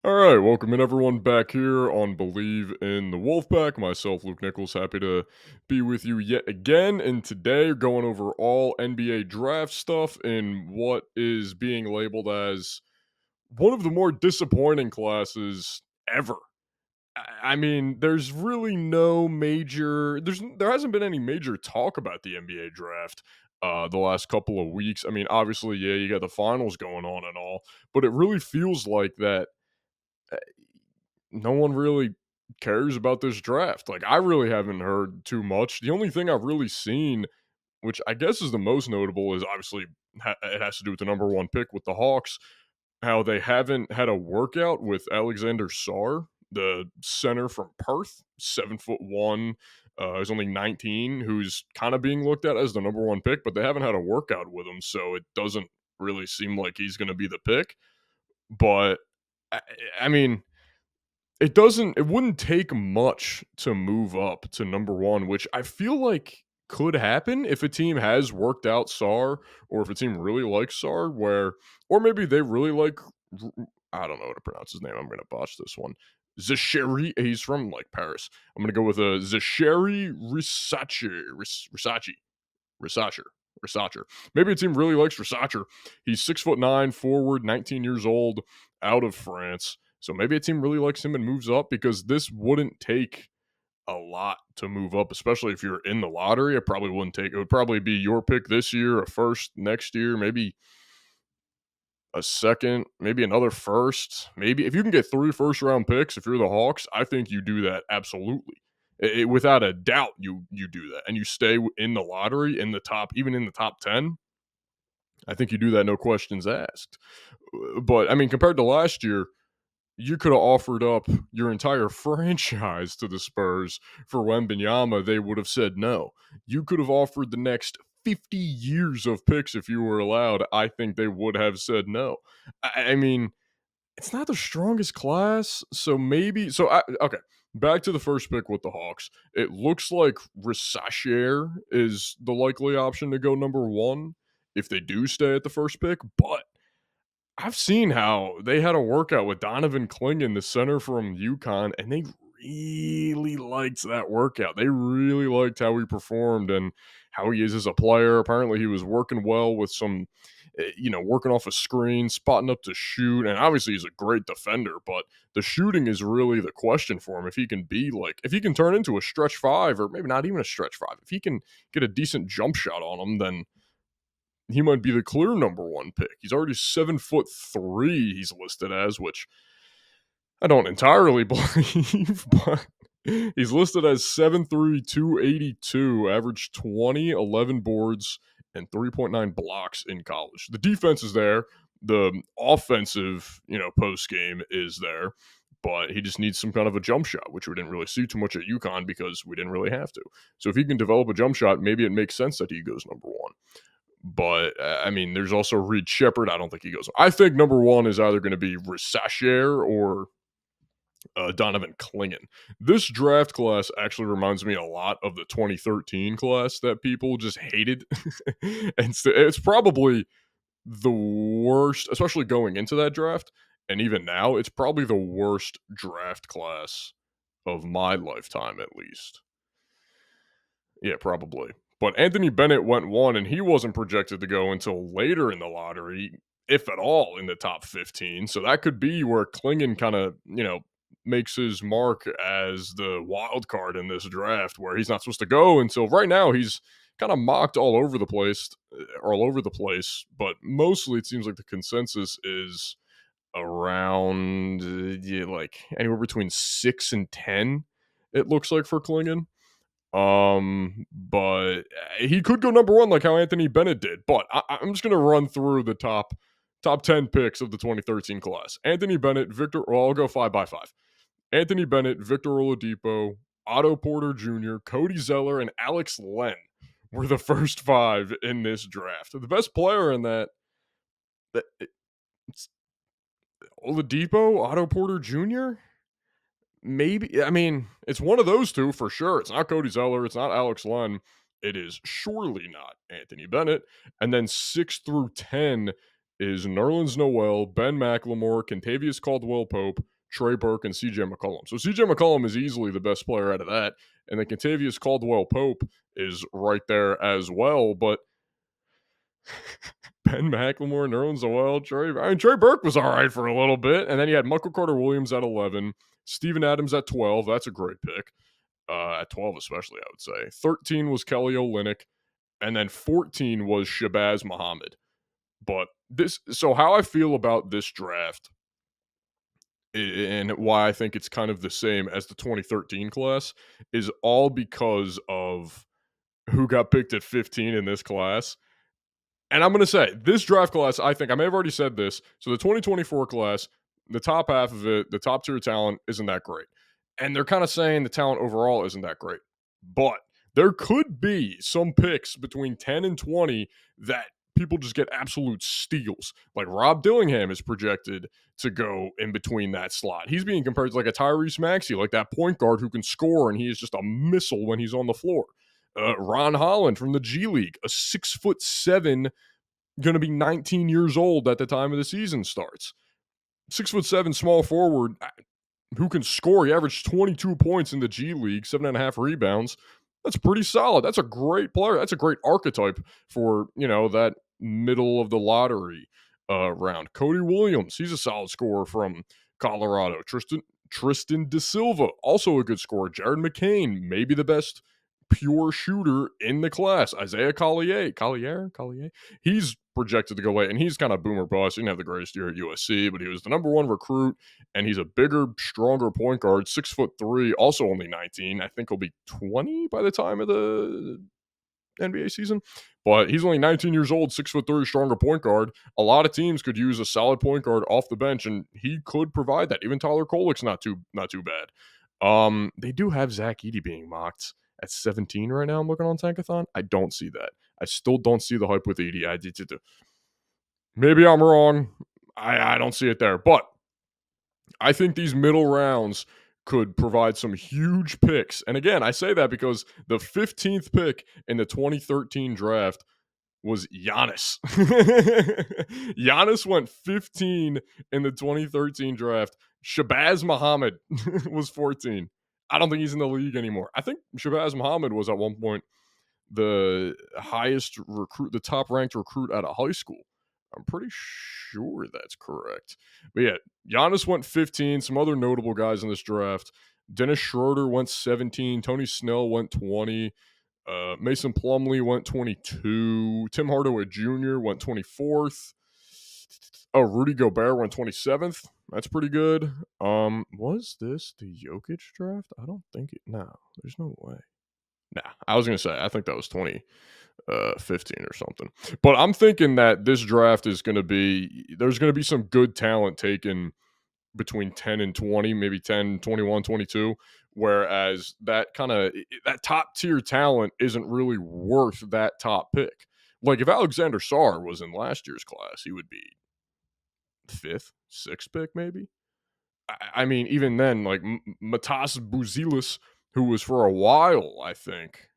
All right, welcome in everyone back here on Believe in the Wolfpack. Myself, Luke Nichols, happy to be with you yet again. And today, we're going over all NBA draft stuff in what is being labeled as one of the more disappointing classes ever. I mean, there's really no major. There hasn't been any major talk about the NBA draft the last couple of weeks. I mean, obviously, yeah, you got the finals going on and all, but it really feels like that no one really cares about this draft. Like, I really haven't heard too much. The only thing I've really seen, which I guess is the most notable, is obviously it has to do with the number one pick with the Hawks. How they haven't had a workout with Alexander Sarr, the center from Perth, 7'1". He's only 19, who's kind of being looked at as the number one pick, but they haven't had a workout with him, so it doesn't really seem like he's going to be the pick. But I, I mean, it wouldn't take much to move up to number 1, which I feel like could happen if a team has worked out Sar, or if a team really likes Sar, or maybe they really like I don't know how to pronounce his name. I'm gonna botch this one. Zasheri, he's from like Paris. I'm gonna go with a Zasheri Risacher. Risacher. Maybe a team really likes Risacher. He's 6'9", forward, 19 years old, out of France. So maybe a team really likes him and moves up, because this wouldn't take a lot to move up, especially if you're in the lottery. It would probably be your pick this year, a first next year, maybe a second, maybe another first. Maybe if you can get 3 first round picks, if you're the Hawks, I think you do that absolutely. Without a doubt, you do that, and you stay in the lottery in the top, even in the top 10. I think you do that, no questions asked. But I mean, compared to last year, you could have offered up your entire franchise to the Spurs for Wembanyama. They would have said no. You could have offered the next 50 years of picks if you were allowed. I think they would have said no. I mean, it's not the strongest class, so maybe. Okay. Back to the first pick with the Hawks. It looks like Risacher is the likely option to go number 1 if they do stay at the first pick, but I've seen how they had a workout with Donovan Clingan, the center from UConn, and they really liked that workout. They really liked how he performed and how he is as a player. Apparently, he was working well with some, working off a screen, spotting up to shoot, and obviously he's a great defender. But the shooting is really the question for him. If he can turn into a stretch five, or maybe not even a stretch five, if he can get a decent jump shot on him, then he might be the clear number 1 pick. He's already 7'3". He's listed as, which I don't entirely believe, but he's listed as 7'3", 282, averaged 20, 11 boards, and 3.9 blocks in college. The defense is there. The offensive, post game is there, but he just needs some kind of a jump shot, which we didn't really see too much at UConn because we didn't really have to. So if he can develop a jump shot, maybe it makes sense that he goes number 1. But I mean, there's also Reed Shepard. I don't think he goes. I think number 1 is either going to be Risacher or Donovan Clingan. This draft class actually reminds me a lot of the 2013 class that people just hated. And it's probably the worst, especially going into that draft. And even now, it's probably the worst draft class of my lifetime, at least. Yeah, probably. But Anthony Bennett went 1, and he wasn't projected to go until later in the lottery, if at all, in the top 15. So that could be where Clingan kind of, makes his mark as the wild card in this draft, where he's not supposed to go until right now. He's kind of mocked all over the place. But mostly, it seems like the consensus is around like anywhere between 6 and 10. It looks like for Clingan. But he could go number 1 like how Anthony Bennett did. But I'm just gonna run through the top 10 picks of the 2013 class. Anthony Bennett, Victor. Well, I'll go 5x5. Anthony Bennett, Victor Oladipo, Otto Porter Jr., Cody Zeller, and Alex Len were the first 5 in this draft. The best player in that it's Oladipo, Otto Porter Jr. Maybe, I mean, it's one of those two for sure. It's not Cody Zeller. It's not Alex Len. It is surely not Anthony Bennett. And then 6 through 10 is Nerlens Noel, Ben McLemore, Kentavious Caldwell-Pope, Trey Burke, and CJ McCollum. So CJ McCollum is easily the best player out of that, and then Kentavious Caldwell-Pope is right there as well. But Ben McLemore, Nerlens Noel, Trey Burke was all right for a little bit, and then you had Michael Carter-Williams at 11, Steven Adams at 12. That's a great pick. At 12 especially, I would say. 13 was Kelly Olynyk, and then 14 was Shabazz Muhammad. But so how I feel about this draft and why I think it's kind of the same as the 2013 class is all because of who got picked at 15 in this class. And I'm going to say, this draft class, I think, I may have already said this. So the 2024 class, the top half of it, the top tier talent isn't that great. And they're kind of saying the talent overall isn't that great. But there could be some picks between 10 and 20 that people just get absolute steals. Like Rob Dillingham is projected to go in between that slot. He's being compared to like a Tyrese Maxey, like that point guard who can score, and he is just a missile when he's on the floor. Ron Holland from the G League, a 6'7", going to be 19 years old at the time of the season starts. 6'7" small forward who can score. He averaged 22 points in the G League, 7.5 rebounds. That's pretty solid. That's a great player. That's a great archetype for, that middle of the lottery round. Cody Williams, he's a solid scorer from Colorado. Tristan Da Silva, also a good scorer. Jared McCain, maybe the best pure shooter in the class. Isaiah Collier, he's projected to go late, and he's kind of boomer bust. He didn't have the greatest year at USC, but he was the number one recruit, and he's a bigger, stronger point guard, 6'3", also only 19. I think he'll be 20 by the time of the NBA season, but he's only 19 years old, 6'3", stronger point guard. A lot of teams could use a solid point guard off the bench, and he could provide that. Even Tyler Kolek's not too bad. They do have Zach Edey being mocked at 17 right now. I'm looking on Tankathon. I don't see that. I still don't see the hype with Edey. Maybe I'm wrong. I don't see it there. But I think these middle rounds could provide some huge picks. And again, I say that because the 15th pick in the 2013 draft was Giannis. Giannis went 15 in the 2013 draft. Shabazz Muhammad was 14. I don't think he's in the league anymore. I think Shabazz Muhammad was at one point the highest recruit, the top ranked recruit out of high school. I'm pretty sure that's correct. But yeah, Giannis went 15. Some other notable guys in this draft. Dennis Schroeder went 17. Tony Snell went 20. Mason Plumlee went 22. Tim Hardaway Jr. went 24th. Oh, Rudy Gobert went 27th. That's pretty good. Was this the Jokic draft? I don't think it. No, there's no way. Nah, I was going to say, I think that was 2015 or something. But I'm thinking that this draft is going to be, there's going to be some good talent taken between 10 and 20, maybe 10, 21, 22, whereas that top tier talent isn't really worth that top pick. Like if Alexander Sarr was in last year's class, he would be 5th, 6th pick maybe. I mean, even then, like Matas Buzelis, who was for a while, I think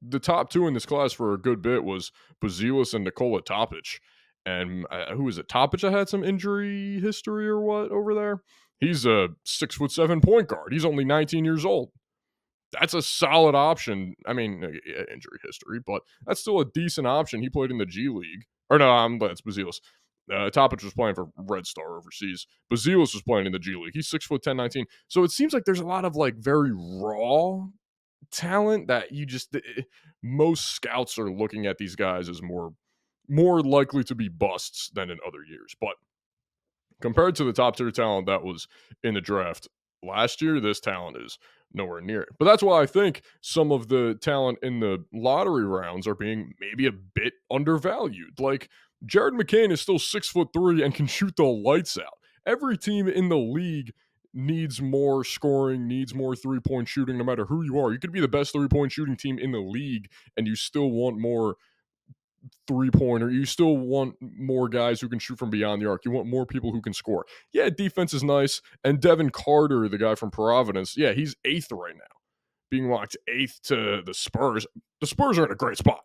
the top two in this class for a good bit was Buzelis and Nikola Topic. And who is it? Topic had some injury history or what over there? He's a 6'7" point guard. He's only 19 years old. That's a solid option. I mean, injury history, but that's still a decent option. He played in the G League. Or no, that's Buzelis. Topic was playing for Red Star overseas. Buzelis was playing in the G League. He's 6'10", 19. So it seems like there's a lot of like very raw talent that most scouts are looking at these guys as more likely to be busts than in other years. But compared to the top tier talent that was in the draft last year, this talent is nowhere near it. But that's why I think some of the talent in the lottery rounds are being maybe a bit undervalued. Like Jared McCain is still 6'3" and can shoot the lights out. Every team in the league needs more scoring, needs more three-point shooting, no matter who you are. You could be the best three-point shooting team in the league, and you still want more three-pointer. You still want more guys who can shoot from beyond the arc. You want more people who can score. Yeah, defense is nice. And Devin Carter, the guy from Providence, yeah, he's 8th right now, being locked 8th to the Spurs. The Spurs are in a great spot.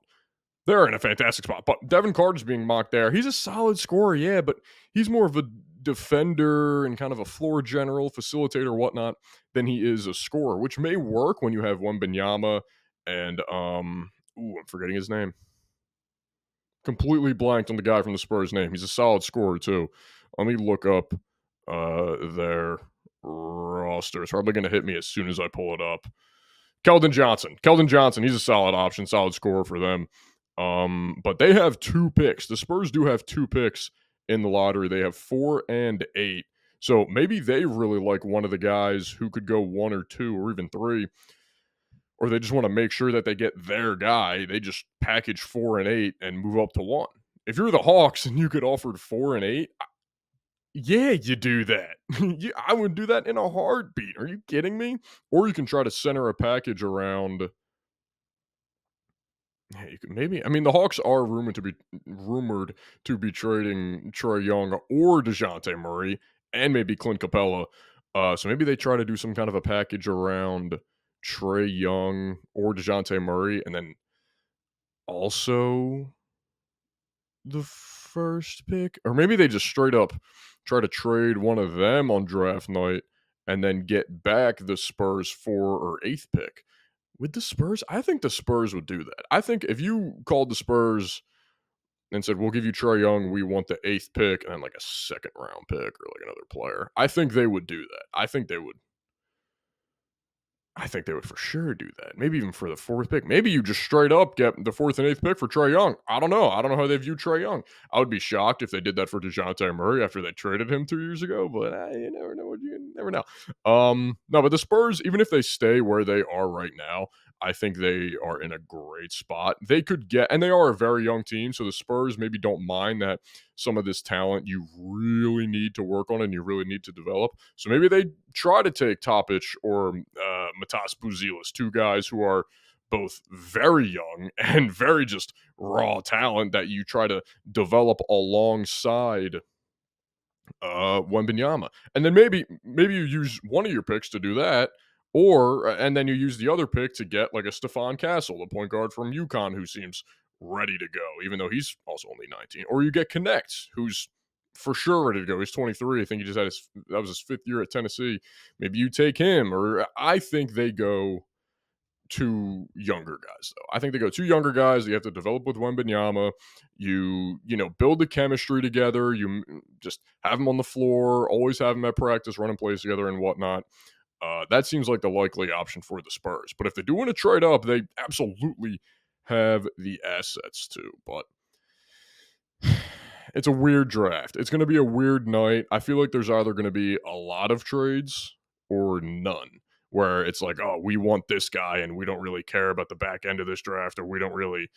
they're in a fantastic spot. But Devin Carter's being mocked there. He's a solid scorer, yeah, but he's more of a defender and kind of a floor general, facilitator, whatnot, than he is a scorer, which may work when you have Wembanyama and I'm forgetting his name. Completely blanked on the guy from the Spurs name. He's a solid scorer too. Let me look up their roster. It's probably going to hit me as soon as I pull it up. Keldon Johnson. Keldon Johnson, he's a solid option, solid scorer for them. But they have 2 picks. The Spurs do have 2 picks in the lottery. They have 4 and 8. So maybe they really like one of the guys who could go 1 or 2 or even 3, or they just want to make sure that they get their guy. They just package 4 and 8 and move up to 1. If you're the Hawks and you could offer 4 and 8, yeah, you do that. I would do that in a heartbeat. Are you kidding me? Or you can try to center a package around. Yeah, you could maybe. I mean, the Hawks are rumored to be trading Trae Young or Dejounte Murray and maybe Clint Capella. So maybe they try to do some kind of a package around Trae Young or Dejounte Murray, and then also the first pick, or maybe they just straight up try to trade one of them on draft night and then get back the Spurs 4 or 8th pick. With the Spurs, I think the Spurs would do that. I think if you called the Spurs and said, "We'll give you Trae Young, we want the 8th pick and then like a second round pick or like another player," I think they would do that. I think they would for sure do that. Maybe even for the 4th pick. Maybe you just straight up get the 4th and 8th pick for Trae Young. I don't know. I don't know how they view Trae Young. I would be shocked if they did that for DeJounte Murray after they traded him 2 years ago, but you never know. You never know. No, but the Spurs, even if they stay where they are right now, I think they are in a great spot. They could get, and they are a very young team, so the Spurs maybe don't mind that some of this talent you really need to work on and you really need to develop. So maybe they try to take Topic or Matas Buzelis, 2 guys who are both very young and very just raw talent that you try to develop alongside Wembanyama. And then maybe you use one of your picks to do that, or and then you use the other pick to get like a Stephon Castle, the point guard from UConn, who seems ready to go, even though he's also only 19. Or you get Connect, who's for sure ready to go. He's 23. I think he just had that was his 5th year at Tennessee. Maybe you take him, or I think they go 2 younger guys, though. I think they go 2 younger guys. You have to develop with Wembanyama. You build the chemistry together. You just have them on the floor. Always have them at practice, running plays together and whatnot. That seems like the likely option for the Spurs. But if they do want to trade up, they absolutely have the assets to. But it's a weird draft. It's going to be a weird night. I feel like there's either going to be a lot of trades or none, where it's like, oh, we want this guy and we don't really care about the back end of this draft, or we don't really,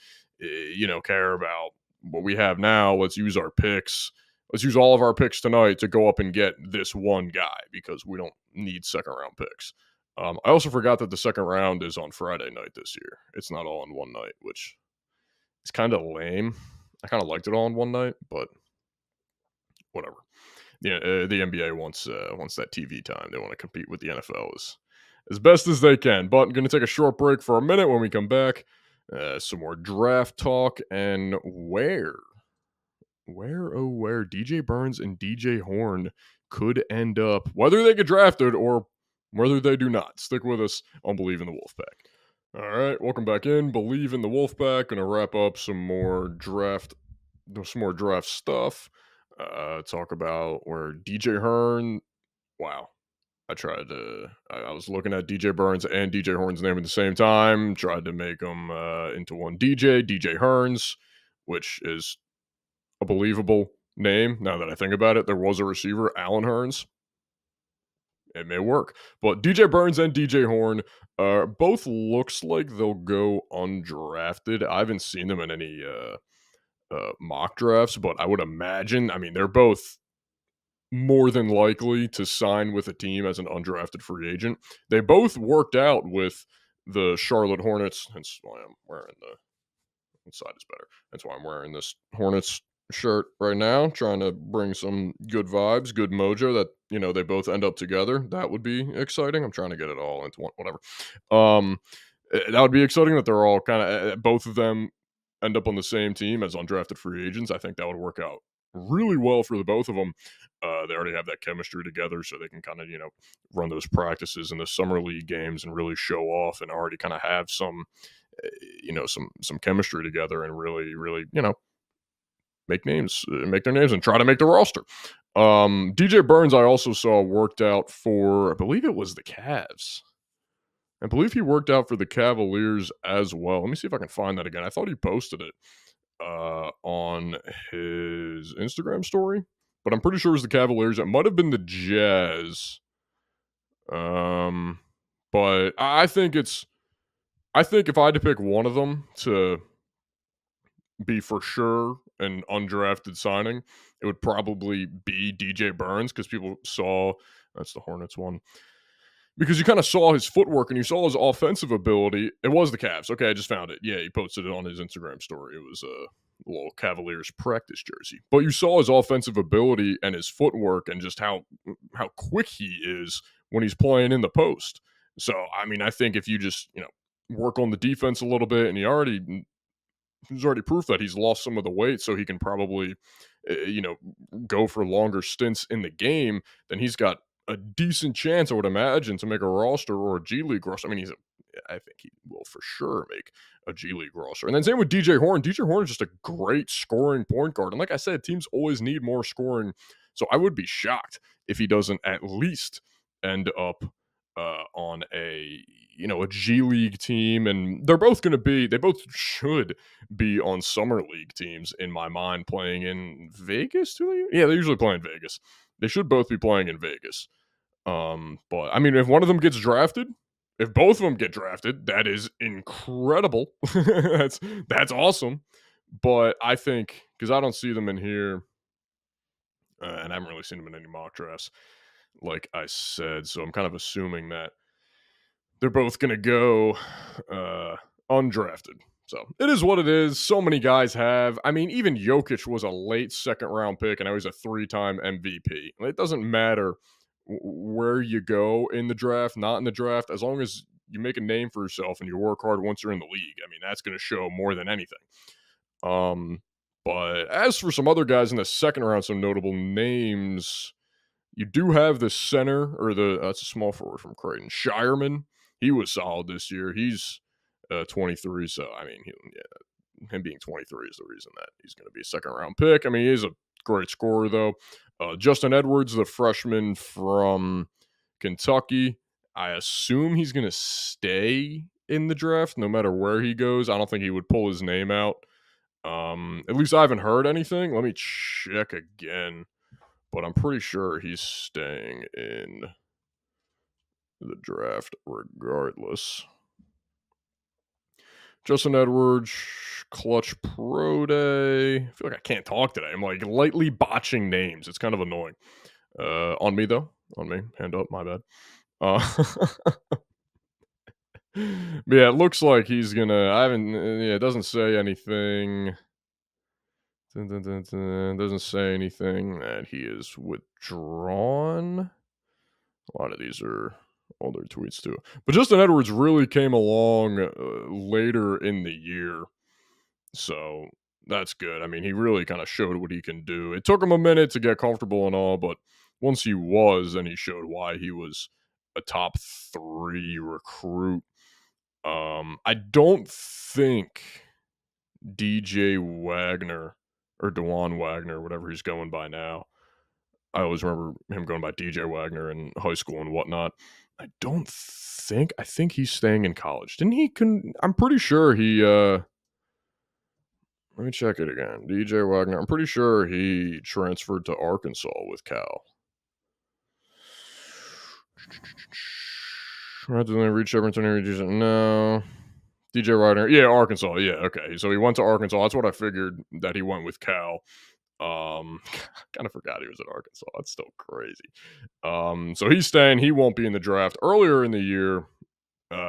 care about what we have now. Let's use our picks. Let's use all of our picks tonight to go up and get this one guy because we don't need second round picks. I also forgot that the second round is on Friday night this year. It's not all in one night, which is kind of lame. I kind of liked it all in one night, but whatever. Yeah, the NBA wants that TV time. They want to compete with the NFL as best as they can. But I'm going to take a short break for a minute. When we come back, some more draft talk and where DJ Burns and DJ Horne could end up, whether they get drafted or whether they do not. Stick with us on Believe in the Wolfpack. All right, welcome back in. Believe in the Wolfpack. Gonna wrap up some more draft stuff. Talk about where DJ Horne. Wow, I was looking at DJ Burns and DJ Horne's name at the same time. Tried to make them into one DJ Hearns, which is a believable name. Now that I think about it, there was a receiver, Allen Hearns. It may work. But DJ Burns and DJ Horne both looks like they'll go undrafted. I haven't seen them in any mock drafts, but I would imagine, they're both more than likely to sign with a team as an undrafted free agent. They both worked out with the Charlotte Hornets, hence why I'm wearing the side is better. That's why I'm wearing this Hornets shirt right now, trying to bring some good vibes, good mojo that, they both end up together. That would be exciting. I'm trying to get it all into one, whatever. That would be exciting that they're all kind of, both of them end up on the same team as undrafted free agents. I think that would work out really well for the both of them. They already have that chemistry together, so they can kind of, run those practices in the summer league games and really show off and already kind of have some, some chemistry together and really, really, make their names and try to make the roster. DJ Burns, I also saw worked out for, I believe it was the Cavs. I believe he worked out for the Cavaliers as well. Let me see if I can find that again. I thought he posted it on his Instagram story, but I'm pretty sure it was the Cavaliers. It might have been the Jazz. But I think if I had to pick one of them to be for sure an undrafted signing, it would probably be DJ Burns, because people saw, that's the Hornets one, because you kind of saw his footwork and you saw his offensive ability. It was the Cavs. Okay, I just found it. Yeah, he posted it on his Instagram story. It was a little Cavaliers practice jersey. But you saw his offensive ability and his footwork and just how quick he is when he's playing in the post. So, I mean, I think if you just, work on the defense a little bit, and he's already proof that he's lost some of the weight, so he can probably, go for longer stints in the game, then he's got a decent chance, I would imagine, to make a roster or a G League roster. I mean, I think he will for sure make a G League roster. And then same with DJ Horne. DJ Horne is just a great scoring point guard. And like I said, teams always need more scoring. So I would be shocked if he doesn't at least end up on a G League team. And they both should be on summer league teams in my mind, playing in Vegas. Yeah, they usually play in Vegas. They should both be playing in Vegas. But I mean, if one of them gets drafted, if both of them get drafted, that is incredible. that's awesome. But I think, because I don't see them in here, and I haven't really seen them in any mock drafts, like I said, so I'm kind of assuming that they're both going to go undrafted. So it is what it is. So many guys have. I mean, even Jokic was a late second round pick, and now he's a 3-time MVP. It doesn't matter where you go in the draft, not in the draft, as long as you make a name for yourself and you work hard once you're in the league. I mean, that's going to show more than anything. But as for some other guys in the second round, some notable names, you do have the center, or that's a small forward from Creighton, Shireman. He was solid this year. He's 23, so I mean, him being 23 is the reason that he's going to be a second round pick. I mean, he is a great scorer, though. Justin Edwards, the freshman from Kentucky, I assume he's going to stay in the draft no matter where he goes. I don't think he would pull his name out. At least I haven't heard anything. Let me check again, but I'm pretty sure he's staying in the draft regardless. Justin Edwards, Clutch Pro Day. I feel like I can't talk today. I'm like lightly botching names. It's kind of annoying. On me, though. On me. Hand up. My bad. Yeah, it looks like he's gonna. It doesn't say anything. Doesn't say anything that he is withdrawn. A lot of these are older tweets too. But Justin Edwards really came along later in the year. So that's good. I mean, he really kind of showed what he can do. It took him a minute to get comfortable and all, but once he was, then he showed why he was a top 3 recruit. I don't think DJ Wagner or Dewan Wagner, whatever he's going by now. I always remember him going by DJ Wagner in high school and whatnot. I think he's staying in college. I'm pretty sure he, let me check it again. DJ Wagner, I'm pretty sure he transferred to Arkansas with Cal. Did they reach Everton? No. DJ Wagner, yeah, Arkansas, yeah, okay. So he went to Arkansas. That's what I figured, that he went with Cal. Kind of forgot he was at Arkansas. That's still crazy. So he's staying. He won't be in the draft. Earlier in the year,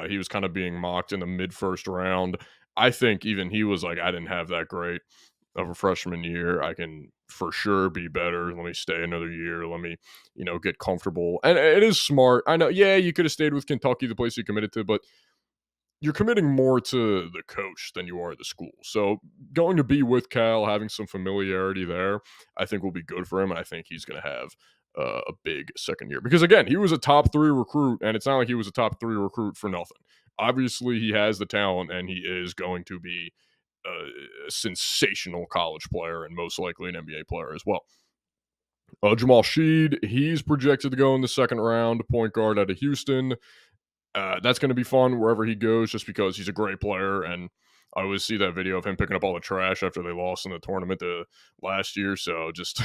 he was kind of being mocked in the mid-first round. I think even he was like, I didn't have that great of a freshman year. I can for sure be better. Let me stay another year. Let me, get comfortable. And it is smart. I know, yeah, you could have stayed with Kentucky, the place you committed to, but you're committing more to the coach than you are the school. So going to be with Cal, having some familiarity there, I think will be good for him, and I think he's going to have a big second year because again, he was a top 3 recruit, and it's not like he was a top 3 recruit for nothing. Obviously, he has the talent, and he is going to be a sensational college player and most likely an NBA player as well. Jamal Sheed, he's projected to go in the second round, point guard out of Houston. That's going to be fun wherever he goes, just because he's a great player, and I always see that video of him picking up all the trash after they lost in the tournament last year. So just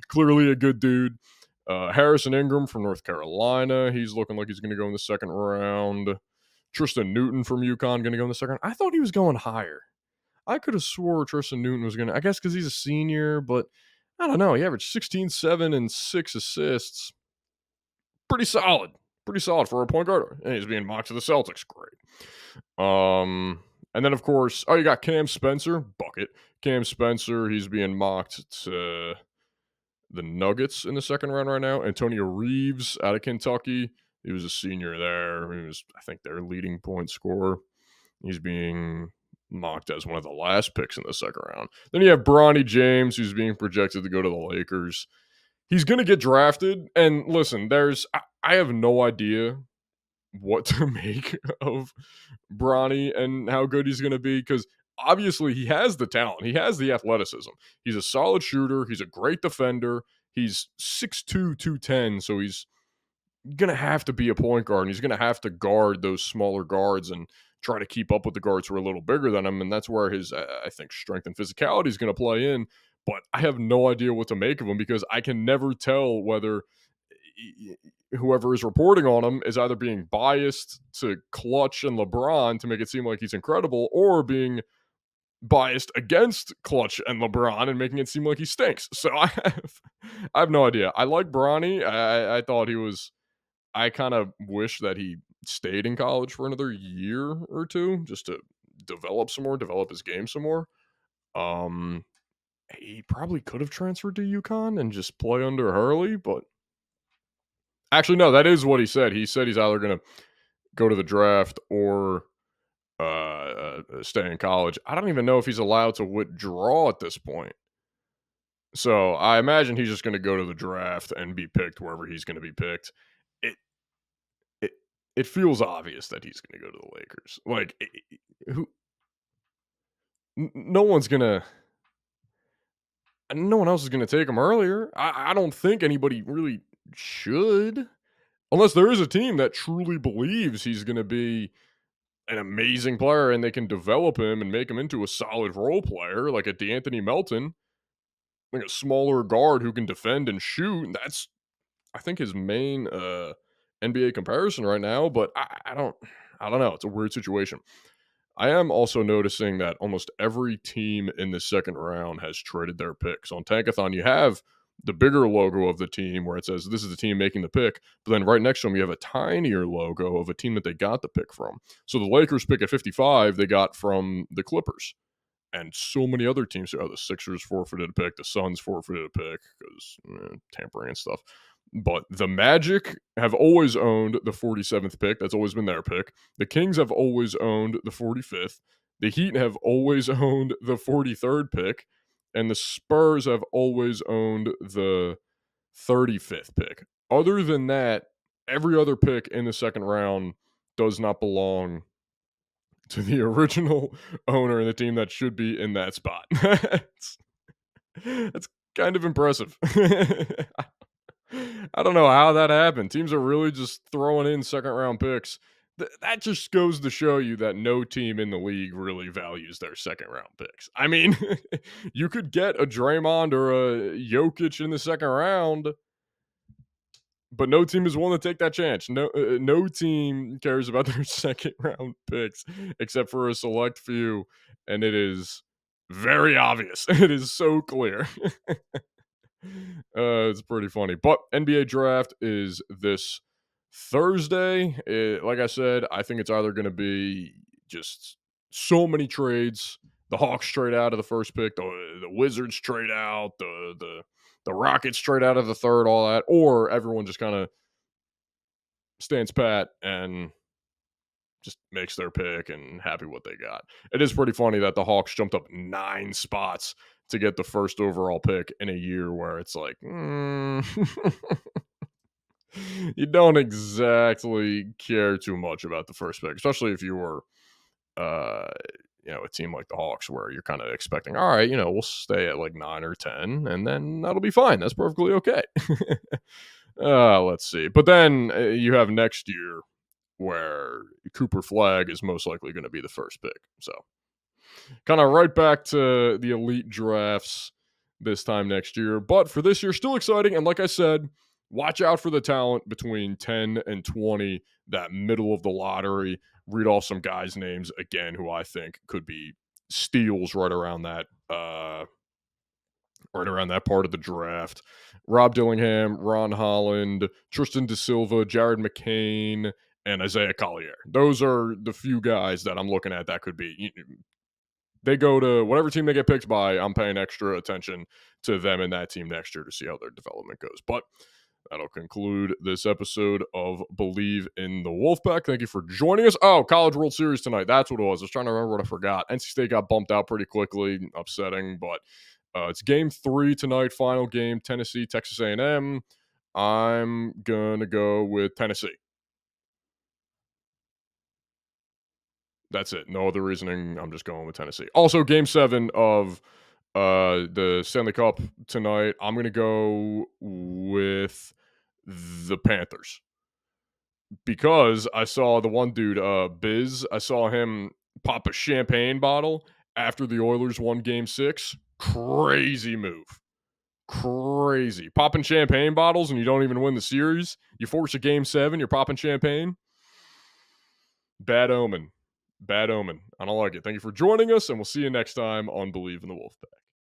clearly a good dude. Harrison Ingram from North Carolina, he's looking like he's going to go in the second round. Tristan Newton from UConn going to go in the second. I thought he was going higher. I could have swore Tristan Newton was going to, I guess because he's a senior, but I don't know. He averaged 16, 7, and 6 assists. Pretty solid. Pretty solid for a point guard. And he's being mocked to the Celtics. Great. And then, of course, you got Cam Spencer. Bucket. Cam Spencer, he's being mocked to the Nuggets in the second round right now. Antonio Reeves out of Kentucky. He was a senior there. He was, I think, their leading point scorer. He's being mocked as one of the last picks in the second round. Then you have Bronny James, who's being projected to go to the Lakers. He's going to get drafted. And listen, I have no idea what to make of Bronny and how good he's going to be because obviously he has the talent. He has the athleticism. He's a solid shooter. He's a great defender. He's 6'2", 210, so he's going to have to be a point guard, and he's going to have to guard those smaller guards and try to keep up with the guards who are a little bigger than him, and that's where his, I think, strength and physicality is going to play in. But I have no idea what to make of him because I can never tell whether whoever is reporting on him is either being biased to Clutch and LeBron to make it seem like he's incredible or being biased against Clutch and LeBron and making it seem like he stinks. So I have no idea. I like Bronny. I thought he was, I kind of wish that he stayed in college for another year or two just to develop his game some more. He probably could have transferred to UConn and just play under Hurley, but actually, no, that is what he said. He said he's either going to go to the draft or stay in college. I don't even know if he's allowed to withdraw at this point. So I imagine he's just going to go to the draft and be picked wherever he's going to be picked. It it feels obvious that he's going to go to the Lakers. Like no one's gonna. No one else is going to take him earlier. I don't think anybody really should. Unless there is a team that truly believes he's going to be an amazing player and they can develop him and make him into a solid role player like a DeAnthony Melton, like a smaller guard who can defend and shoot. That's, I think, his main NBA comparison right now. But I don't know. It's a weird situation. I am also noticing that almost every team in the second round has traded their picks. On Tankathon, you have the bigger logo of the team where it says this is the team making the pick, but then right next to them you have a tinier logo of a team that they got the pick from. So the Lakers pick at 55 they got from the Clippers. And so many other teams, the Sixers forfeited a pick, the Suns forfeited a pick because tampering and stuff. But the Magic have always owned the 47th pick. That's always been their pick. The Kings have always owned the 45th. The Heat have always owned the 43rd pick. And the Spurs have always owned the 35th pick. Other than that, every other pick in the second round does not belong to the original owner and the team that should be in that spot. That's kind of impressive. I don't know how that happened. Teams are really just throwing in second round picks. That just goes to show you that no team in the league really values their second round picks. I mean, you could get a Draymond or a Jokic in the second round, but no team is willing to take that chance. No team cares about their second round picks except for a select few, and it is very obvious. It is so clear. It's pretty funny. But NBA draft is this Thursday. Like I said, I think it's either going to be just so many trades. The Hawks trade out of the first pick, the Wizards trade out, the Rockets trade out of the third, all that, or everyone just kind of stands pat and just makes their pick and happy what they got. It is pretty funny that the Hawks jumped up 9 spots to get the first overall pick in a year where it's like, you don't exactly care too much about the first pick, especially if you were, uh, a team like the Hawks where you're kind of expecting, all right, we'll stay at like 9 or 10 and then that'll be fine. That's perfectly okay. Let's see. But then you have next year where Cooper Flag is most likely going to be the first pick. So kind of right back to the elite drafts this time next year. But for this year, still exciting. And like I said, watch out for the talent between 10 and 20, that middle of the lottery. Read off some guys' names again who I think could be steals right around that part of the draft. Rob Dillingham, Ron Holland, Tristan Da Silva, Jared McCain, and Isaiah Collier. Those are the few guys that I'm looking at that could be. They go to whatever team they get picked by. I'm paying extra attention to them and that team next year to see how their development goes. But that'll conclude this episode of Believe in the Wolfpack. Thank you for joining us. Oh, College World Series tonight. That's what it was. I was trying to remember what I forgot. NC State got bumped out pretty quickly. Upsetting, but it's game 3 tonight. Final game, Tennessee, Texas A&M. I'm going to go with Tennessee. That's it. No other reasoning. I'm just going with Tennessee. Also, game 7 of the Stanley Cup tonight. I'm going to go with the Panthers because I saw the one dude, Biz. I saw him pop a champagne bottle after the Oilers won game 6. Crazy move. Crazy. Popping champagne bottles and you don't even win the series. You force a game 7, you're popping champagne. Bad omen. Bad omen. I don't like it. Thank you for joining us, and we'll see you next time on Believe in the Wolfpack.